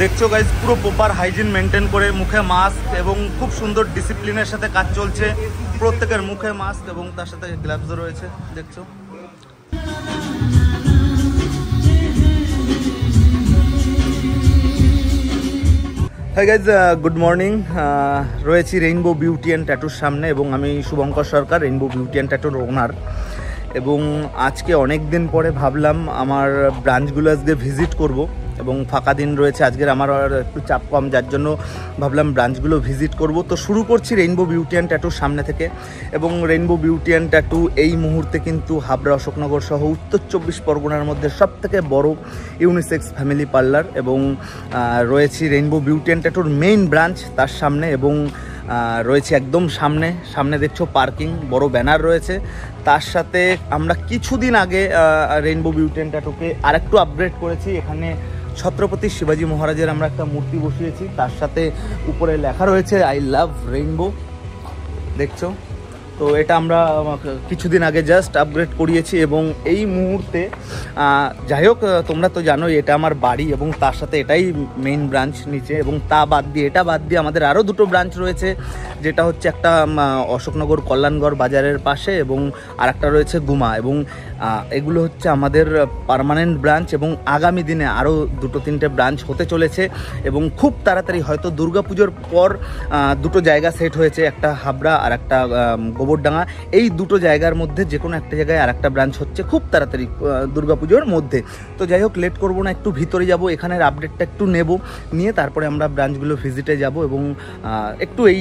দেখছো গাইজ পুরো proper hygiene maintain করে মুখে মাস্ক এবং খুব সুন্দর ডিসিপ্লিনের সাথে কাজ চলছে। প্রত্যেকের মুখে মাস্ক এবং তার সাথে গ্লাভসও রয়েছে দেখছো। Hi guys, good morning. রয়েছি রেইনবো বিউটি অ্যান্ড ট্যাটুর সামনে এবং আমি শুভঙ্কর সরকার, রেইনবো বিউটি অ্যান্ড ট্যাটুর ওনার। এবং আজকে অনেক দিন পরে ভাবলাম আমার ব্রাঞ্চগুলো আজকে ভিজিট করব এবং ফাঁকা দিন রয়েছে আজকের, আমার একটু চাপ কম, যার জন্য ভাবলাম ব্রাঞ্চগুলো ভিজিট করব। তো শুরু করছি রেইনবো বিউটি অ্যান্ড ট্যাটুর সামনে থেকে। এবং রেইনবো বিউটি অ্যান্ড ট্যাটু এই মুহূর্তে কিন্তু হাবড়া, অশোকনগর সহ উত্তর 24 পরগনার মধ্যে সবথেকে বড় ইউনিসেক্স ফ্যামিলি পার্লার। এবং রয়েছি রেইনবো বিউটি অ্যান্ড ট্যাটুর মেইন ব্রাঞ্চ তার সামনে। এবং রয়েছে একদম সামনে দেখছো পার্কিং, বড় ব্যানার রয়েছে। তার সাথে আমরা কিছুদিন আগে রেইনবো বিউটি অ্যান্ড ট্যাটুকে আরেকটু আপগ্রেড করেছি। এখানে ছত্রপতি শিবাজি মহারাজের আমরা একটা মূর্তি বসিয়েছি, তার সাথে উপরে লেখা রয়েছে আই লাভ রেইনবো, দেখছো। তো এটা আমরা কিছুদিন আগে জাস্ট আপগ্রেড করিয়েছি। এবং এই মুহূর্তে যাই হোক, তোমরা তো জানোই এটা আমার বাড়ি এবং তার সাথে এটাই মেইন ব্রাঞ্চ নিচে। এবং এটা বাদ দিয়ে আমাদের আরও দুটো ব্রাঞ্চ রয়েছে, যেটা হচ্ছে একটা অশোকনগর কল্যাণগড় বাজারের পাশে এবং আরেকটা রয়েছে গুমা। এবং এগুলো হচ্ছে আমাদের পার্মানেন্ট ব্রাঞ্চ এবং আগামী দিনে আরও 2-3টে ব্রাঞ্চ হতে চলেছে। এবং খুব তাড়াতাড়ি হয়তো দুর্গাপুজোর পর দুটো জায়গা সেট হয়েছে, একটা হাবড়া আর একটা গোবরডাঙ্গা। এই দুটো জায়গার মধ্যে যে কোনো একটা জায়গায় আর একটা ব্রাঞ্চ হচ্ছে খুব তাড়াতাড়ি দুর্গাপুজোর মধ্যে। তো যাই হোক, লেট করবো না, একটু ভিতরে যাব, এখানের আপডেটটা একটু নিয়ে তারপরে আমরা ব্রাঞ্চগুলো ভিজিটে যাব এবং একটু এই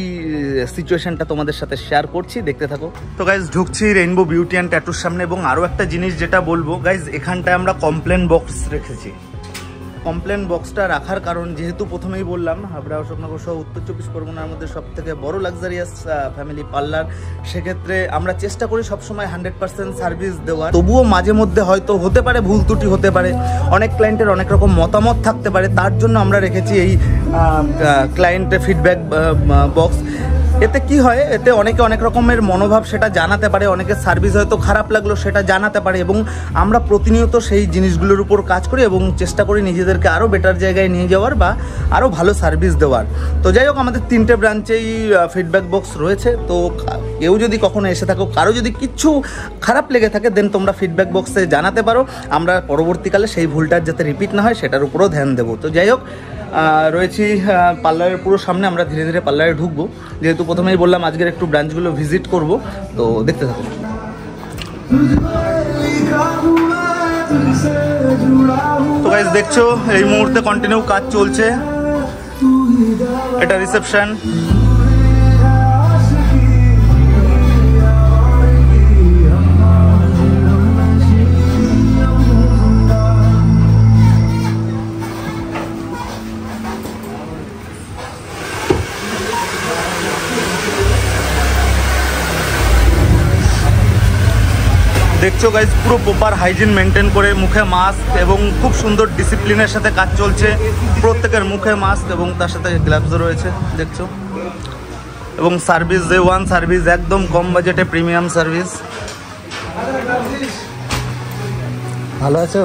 সিচুয়েশনটা তোমাদের সাথে শেয়ার করছি, দেখতে থাকো। তো গাইজ ঢুকছি রেইনবো বিউটি অ্যান্ড ট্যাটুর সামনে। এবং আরও একটা জিনিস যেটা বলবো গাইজ, এখানটায় আমরা কমপ্লেন বক্স রেখেছি। কমপ্লেন বক্সটা রাখার কারণ, যেহেতু প্রথমেই বললাম হাবড়া, অশোকনগর সহ উত্তর 24 পরগনার মধ্যে সবথেকে বড় লাক্সারিয়াস ফ্যামিলি পার্লার, সেক্ষেত্রে আমরা চেষ্টা করি সবসময় 100% সার্ভিস দেওয়ার। তবুও মাঝে মধ্যে হয়তো হতে পারে, ভুল ত্রুটি হতে পারে, অনেক ক্লায়েন্টের অনেক রকম মতামত থাকতে পারে, তার জন্য আমরা রেখেছি এই ক্লায়েন্টের ফিডব্যাক বক্স। এতে কি হয়, এতে অনেকে অনেক রকমের মনোভাব সেটা জানাতে পারে, অনেকের সার্ভিস হয়তো খারাপ লাগলো সেটা জানাতে পারে। এবং আমরা প্রতিনিয়ত সেই জিনিসগুলোর উপর কাজ করি এবং চেষ্টা করি নিজেদেরকে আরও বেটার জায়গায় নিয়ে যাওয়ার বা আরও ভালো সার্ভিস দেওয়ার। তো যাই হোক, আমাদের 3টে ব্রাঞ্চেই ফিডব্যাক বক্স রয়েছে। তো কেউ যদি কখনো এসে থাকো, কারো যদি কিচ্ছু খারাপ লেগে থাকে, দেন তোমরা ফিডব্যাক বক্সে জানাতে পারো। আমরা পরবর্তীকালে সেই ভুলটার যাতে রিপিট না হয় সেটার উপরও ধ্যান দেবো। তো যাই হোক, রয়েছি পার্লারের পুরো সামনে। আমরা ধীরে ধীরে পার্লারে ঢুকবো, যেহেতু প্রথমেই বললাম আজকের একটু ব্রাঞ্চগুলো ভিজিট করব। তো দেখতে থাকুন। তো গাইস দেখছো, এই মুহূর্তে কন্টিনিউ কাজ চলছে। এটা রিসেপশন। দেখছো গাইজ পুরো প্রপার হাইজিন মেনটেন করে মুখে মাস্ক এবং খুব সুন্দর ডিসিপ্লিনের সাথে কাজ চলছে। প্রত্যেকের মুখে মাস্ক এবং তার সাথে গ্লাভসও রয়েছে দেখছো। এবং সার্ভিস ডে ওয়ান সার্ভিস, একদম কম বাজেটে প্রিমিয়াম সার্ভিস। ভালো আছো?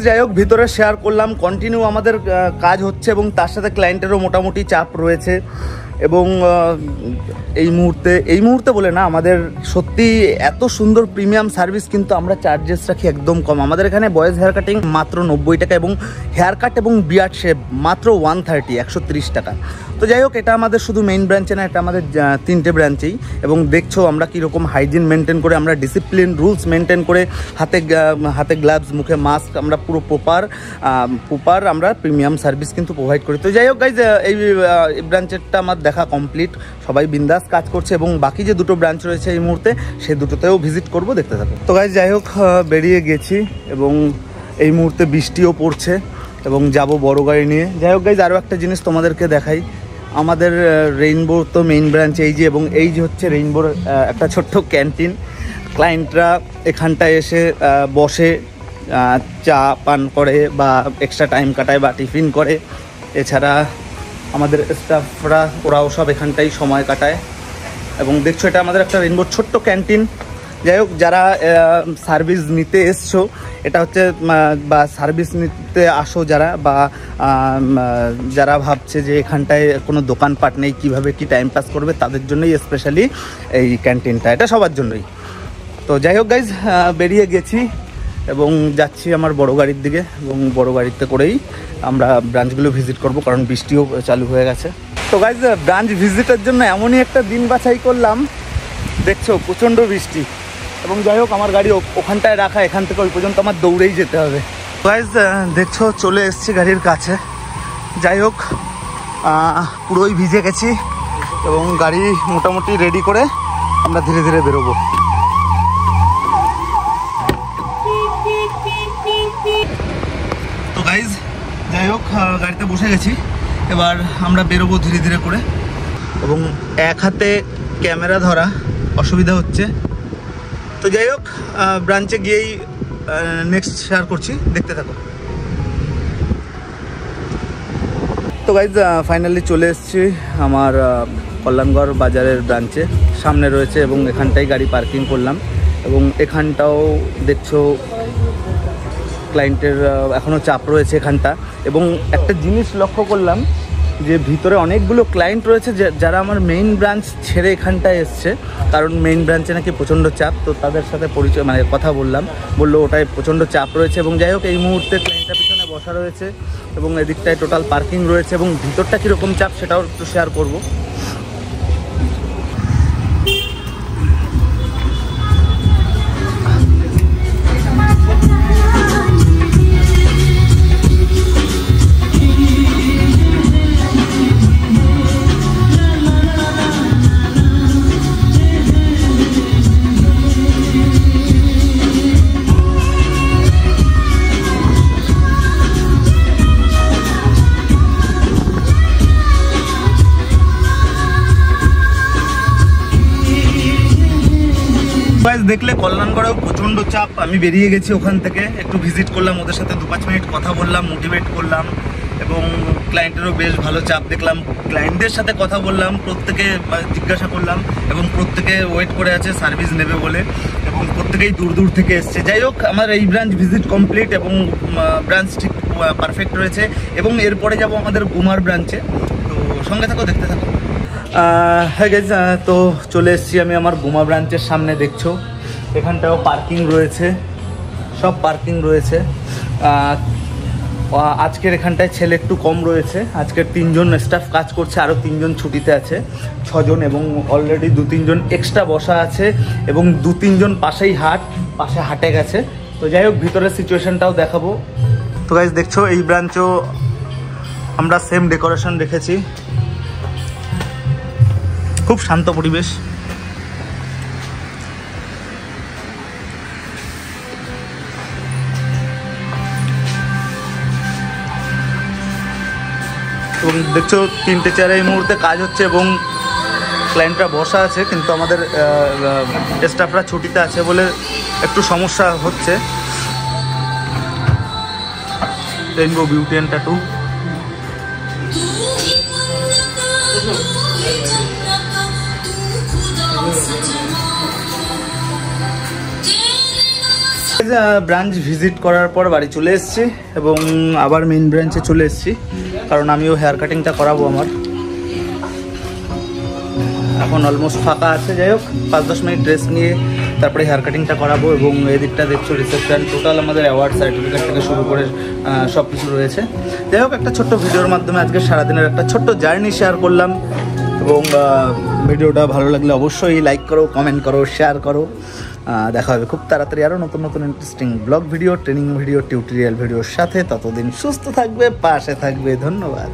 যাই হোক, ভিতরে শেয়ার করলাম। কন্টিনিউ আমাদের কাজ হচ্ছে এবং তার সাথে ক্লায়েন্টেরও মোটামুটি চাপ রয়েছে। এবং এই মুহূর্তে বলে না, আমাদের সত্যি এত সুন্দর প্রিমিয়াম সার্ভিস, কিন্তু আমরা চার্জেস রাখি একদম কম। আমাদের এখানে বয়েজ হেয়ার কাটিং মাত্র 90 টাকা এবং হেয়ার কাট এবং বিয়ার্ড শেভ মাত্র 130 টাকা। তো যাই হোক, এটা আমাদের শুধু মেইন ব্রাঞ্চে না, এটা আমাদের 3টে ব্রাঞ্চেই। এবং দেখছো আমরা কীরকম হাইজিন মেনটেন করে, আমরা ডিসিপ্লিন রুলস মেনটেন করে, হাতে গ্লাভস, মুখে মাস্ক, আমরা পুরো প্রপার আমরা প্রিমিয়াম সার্ভিস কিন্তু প্রোভাইড করি। তো যাই হোক গাইজ, এই ব্রাঞ্চেরটা আমার দেখা কমপ্লিট, সবাই বিন্দাস কাজ করছে এবং বাকি যে দুটো ব্রাঞ্চ রয়েছে এই মুহূর্তে, সেই দুটোতেও ভিজিট করব, দেখতে থাকো। তো গাইজ যাই হোক, বেরিয়ে গেছি এবং এই মুহূর্তে বৃষ্টিও পড়ছে এবং যাব বড় গাড়ি নিয়ে। যাই হোক গাইজ, আরও একটা জিনিস তোমাদেরকে দেখাই, আমাদের রেইনবো তো মেইন ব্রাঞ্চ এই যে, এবং এই যে হচ্ছে রেইনবোর একটা ছোট্ট ক্যান্টিন। ক্লায়েন্টরা এখানটায় এসে বসে চা পান করে বা এক্সট্রা টাইম কাটায় বা টিফিন করে। এছাড়া আমাদের স্টাফরা ওরাও সব এখানটাই সময় কাটায়। এবং দেখছো এটা আমাদের একটা রেইনবোর ছোট্ট ক্যান্টিন। যাই হোক, যারা সার্ভিস নিতে এসছো, এটা হচ্ছে বা সার্ভিস নিতে আসো যারা, বা যারা ভাবছে যে এখানটায় কোনো দোকানপাট নেই, কীভাবে কি টাইম পাস করবে, তাদের জন্যই স্পেশালি এই ক্যান্টিনটা, এটা সবার জন্যই। তো যাই হোক গাইজ, বেরিয়ে গেছি এবং যাচ্ছি আমার বড় গাড়ির দিকে, এবং বড় গাড়িতে করেই আমরা ব্রাঞ্চগুলো ভিজিট করব, কারণ বৃষ্টিও চালু হয়ে গেছে। তো গাইজ, ব্রাঞ্চ ভিজিটের জন্য এমনই একটা দিন বাছাই করলাম, দেখছো প্রচণ্ড বৃষ্টি। এবং যাই হোক, আমার গাড়ি ওখানটায় রাখা, এখান থেকে ওই পর্যন্ত আমার দৌড়েই যেতে হবে। গাইজ দেখছো চলে এসেছি গাড়ির কাছে। যাই হোক, পুরোই ভিজে গেছি এবং গাড়ি মোটামুটি রেডি করে আমরা ধীরে ধীরে বেরোবো। তো গাইজ যাই হোক, গাড়িতে বসে গেছি, এবার আমরা বেরোবো ধীরে ধীরে করে। এবং এক হাতে ক্যামেরা ধরা অসুবিধা হচ্ছে। তো যাই হোক, ব্রাঞ্চে গিয়েই নেক্সট শেয়ার করছি, দেখতে থাকো। তো গাইজ ফাইনালি চলে এসেছি আমার কল্যাণগড় বাজারের ব্রাঞ্চে, সামনে রয়েছে এবং এখানটাই গাড়ি পার্কিং করলাম। এবং এখানটাও দেখছো ক্লায়েন্টের এখনও চাপ রয়েছে এখানটা। এবং একটা জিনিস লক্ষ্য করলাম যে ভিতরে অনেকগুলো ক্লায়েন্ট রয়েছে যারা আমার মেইন ব্রাঞ্চ ছেড়ে এখানটায় এসছে, কারণ মেইন ব্রাঞ্চে নাকি প্রচণ্ড চাপ। তো তাদের সাথে পরিচয় কথা বললো ওটাই প্রচণ্ড চাপ রয়েছে। এবং যাই হোক, এই মুহূর্তে ক্লায়েন্টটা পিছনে বসা রয়েছে এবং এদিকটায় টোটাল পার্কিং রয়েছে, এবং ভিতরটা কীরকম চাপ সেটাও একটু শেয়ার করবো। দেখলে কল্যাণগড়েও প্রচণ্ড চাপ। আমি বেরিয়ে গেছি ওখান থেকে, একটু ভিজিট করলাম, ওদের সাথে 2-5 মিনিট কথা বললাম, মোটিভেট করলাম। এবং ক্লায়েন্টেরও বেশ ভালো চাপ দেখলাম। ক্লায়েন্টদের সাথে কথা বললাম, প্রত্যেকে জিজ্ঞাসা করলাম এবং প্রত্যেকে ওয়েট করে আছে সার্ভিস নেবে বলে, এবং প্রত্যেকেই দূর দূর থেকে এসছে। যাই হোক, আমার এই ব্রাঞ্চ ভিজিট কমপ্লিট এবং ব্রাঞ্চ ঠিক পারফেক্ট রয়েছে। এবং এরপরে যাব আমাদের গুমার ব্রাঞ্চে। তো সঙ্গে থাকো, দেখতে থাকো। হ্যাঁ গাইজ, তো চলে এসেছি আমি আমার গুমা ব্রাঞ্চের সামনে। দেখছো এখানটাও পার্কিং রয়েছে, সব পার্কিং রয়েছে। আজকের এখানটায় ছেলে একটু কম রয়েছে, আজকের 3 জন স্টাফ কাজ করছে, আরও 3 জন ছুটিতে আছে, 6 জন। এবং অলরেডি 2-3 জন এক্সট্রা বসা আছে এবং 2-3 জন পাশে হাটে গেছে। তো যাই হোক, ভিতরের সিচুয়েশনটাও দেখাবো। তো গাইজ দেখছো, এই ব্রাঞ্চও আমরা সেম ডেকোরেশন রেখেছি, খুব শান্ত পরিবেশ। এবং দেখছো 3টে চেয়ারে এই মুহূর্তে কাজ হচ্ছে এবং ক্লায়েন্টরা বসা আছে, কিন্তু আমাদের স্টাফরা ছুটিতে আছে বলে একটু সমস্যা হচ্ছে। Rainbow beauty and tattoo. Branch visit করার পর বাড়ি চলে এসেছি এবং আবার মেইন ব্রাঞ্চে চলে এসেছি, কারণ আমিও হেয়ার কাটিংটা করাবো আমার। এখন অলমোস্ট ফাঁকা আছে। যাই হোক 5-10 মিনিট রেস্ট নিয়ে তারপরে হেয়ার কাটিংটা করাবো। এবং এদিকটা দেখছো রিসেপশন, টোটাল আমাদের অ্যাওয়ার্ড সার্টিফিকেট থেকে শুরু করে সব কিছু রয়েছে। যাই হোক একটা ছোট্ট ভিডিওর মাধ্যমে আজকে সারাদিনের একটা ছোট্ট জার্নি শেয়ার করলাম। এবং ভিডিওটা ভালো লাগলে অবশ্যই লাইক করো, কমেন্ট করো, শেয়ার করো। দেখা হবে খুব তাড়াতাড়ি আরও নতুন নতুন interesting blog video, training video, tutorial ভিডিওর সাথে। ততদিন সুস্থ থাকবে, পাশে থাকবে। ধন্যবাদ।